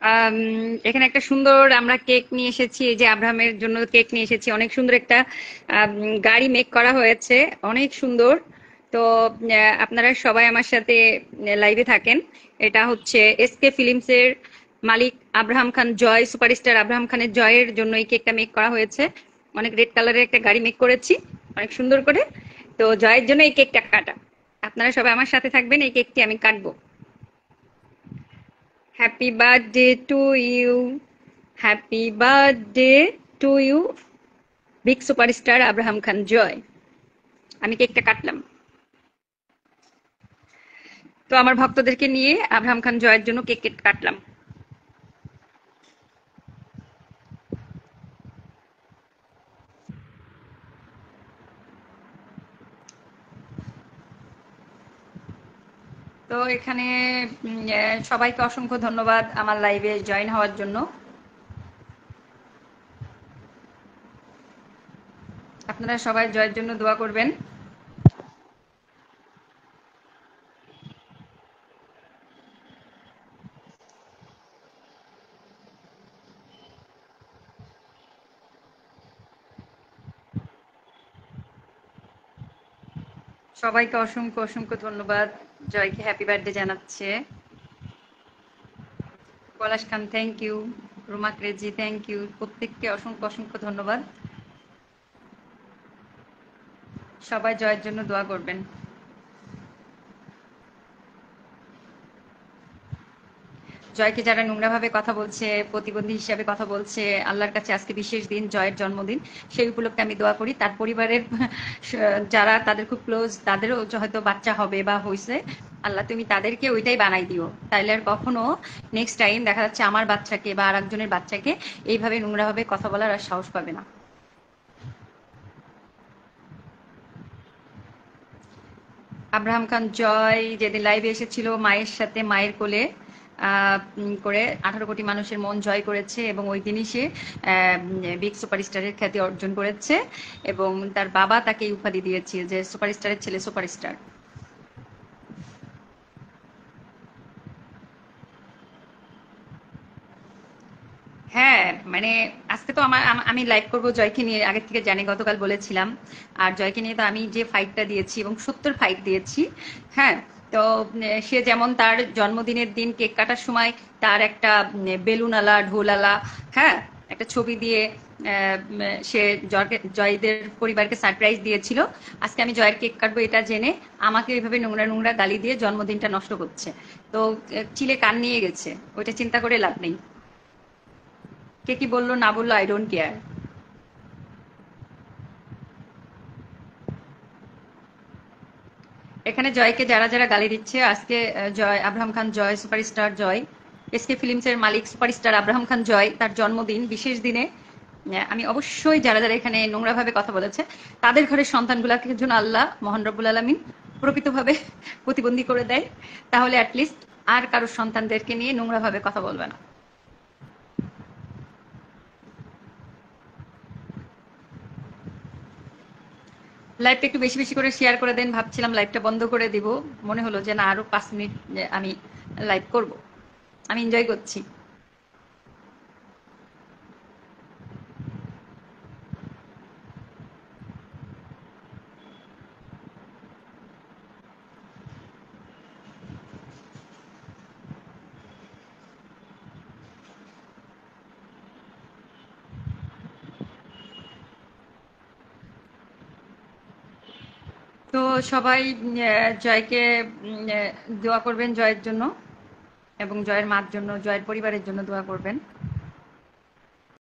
আম, এখানে একটা সুন্দর আমরা কেক নিয়ে এসেছি, এই যে আব্রাহামের জন্য কেক নিয়ে এসেছি। অনেক সুন্দর একটা গাড়ি মেক করা হয়েছে, অনেক সুন্দর। তো আপনারা সবাই আমার সাথে লাইভে থাকেন। এটা হচ্ছে এসকে ফিল্মসের মালিক আব্রাহাম খান জয়, সুপারস্টার আব্রাহাম খানের জয়ের জন্য এই কেকটা মেক করা হয়েছে। অনেক রেড কালারের একটা গাড়ি মেক করেছি, অনেক সুন্দর করে। তো জয়ের জন্য এই কেকটা কাটা। আপনারা সবাই আমার সাথে থাকবেন, এই কেকটি আমি কাটবো। Happy birthday to you, happy birthday to you, big superstar Abraham Khan Joy. আমি কেকটা কাটলাম। তো আমার ভক্তদেরকে নিয়ে আব্রাহাম খান জয়ের জন্য কেক কেক কাটলাম। তো এখানে সবাইকে অসংখ্য ধন্যবাদ আমার লাইভে জয়েন হওয়ার জন্য। আপনারা সবাই জয়ের জন্য দোয়া করবেন। সবাইকে অসংখ্য অসংখ্য ধন্যবাদ। জয়কে হ্যাপি বার্থডে জানাচ্ছে। Palash Khan thank you, Ruma crazy thank you, প্রত্যেককে অসংখ্য অসংখ্য ধন্যবাদ। সবাই জয়ের জন্য দোয়া করবেন। জয়কে যারা নোংরাভাবে কথা বলছে, প্রতিবন্ধী হিসাবে কথা বলছে, আল্লাহর কাছে আজকে বিশেষ দিন, জয়ের জন্মদিন, সেই উপলক্ষে আমি দোয়া করি। তার পরিবারের যারা তাদের খুব ক্লোজ, তাদেরও হয়তো বাচ্চা হবে বা হয়েছে, আল্লাহ তুমি তাদেরকে ওইটাই বানাই দিও। তাইলে আর কখনো নেক্সট টাইম দেখা যাচ্ছে আমার বাচ্চাকে বা আর একজনের বাচ্চাকে এইভাবে নোংরাভাবে কথা বলার আর সাহস পাবে না। আব্রাহাম খান জয় যেদিন লাইভে এসেছিল মায়ের সাথে, মায়ের কোলে করে 18 কোটি মানুষের মন জয় করেছে, এবং ওই দিনই সে বিগ সুপারস্টারের খ্যাতি অর্জন করেছে, এবং তার বাবা তাকে এই উপাধি দিয়েছে যে সুপারস্টারের ছেলে সুপারস্টার। হ্যাঁ, মানে আজকে তো আমি লাইভ করব জয়কে নিয়ে, আগের থেকে জানি, গতকাল বলেছিলাম। আর জয়কে নিয়ে তো আমি যে ফাইটটা দিয়েছি এবং সত্যের ফাইট দিয়েছি। হ্যাঁ। তো সে যেমন তার জন্মদিনের দিন কেক কাটার সময় তার একটা বেলুনালা ঢোলালা, হ্যাঁ, একটা ছবি দিয়ে সে জয়দের পরিবারকে সারপ্রাইজ দিয়েছিল। আজকে আমি জয়ের কেক কাটবো এটা জেনে আমাকে এইভাবে নোংরা নোংরা গালি দিয়ে জন্মদিনটা নষ্ট করছে। তো চিলে কান নিয়ে গেছে, ওইটা চিন্তা করে লাভ নেই। কে কি বললো না বললো আই ডোন্ট কেয়ার। এখানে জয়কে যারা যারা গালি দিচ্ছে আজকে, জয় আব্রাহাম খান জয়, সুপারস্টার জয়, এসকে ফিল্মসের মালিক সুপারস্টার আব্রাহাম খান জয়, তার জন্মদিন বিশেষ দিনে আমি অবশ্যই যারা যারা এখানে নোংরাভাবে কথা বলেছে তাদের ঘরের সন্তানগুলাকে যেন আল্লাহ মহান রব্বুল আলমিন প্রকৃতভাবে প্রতিবন্ধী করে দেয়, তাহলে অ্যাটলিস্ট আর কারোর সন্তানদেরকে নিয়ে নোংরাভাবে কথা বলবে না। লাইভটা একটু বেশি বেশি করে শেয়ার করে দেন। ভাবছিলাম লাইভটা বন্ধ করে দিব, মনে হলো যে না, আরো 5 মিনিট আমি লাইভ করব। আমি এনজয় করছি। তো সবাই জয়কে দোয়া করবেন জয়ের জন্য, এবং জয়ের মার জন্য, জয়ের পরিবারের জন্য দোয়া করবেন।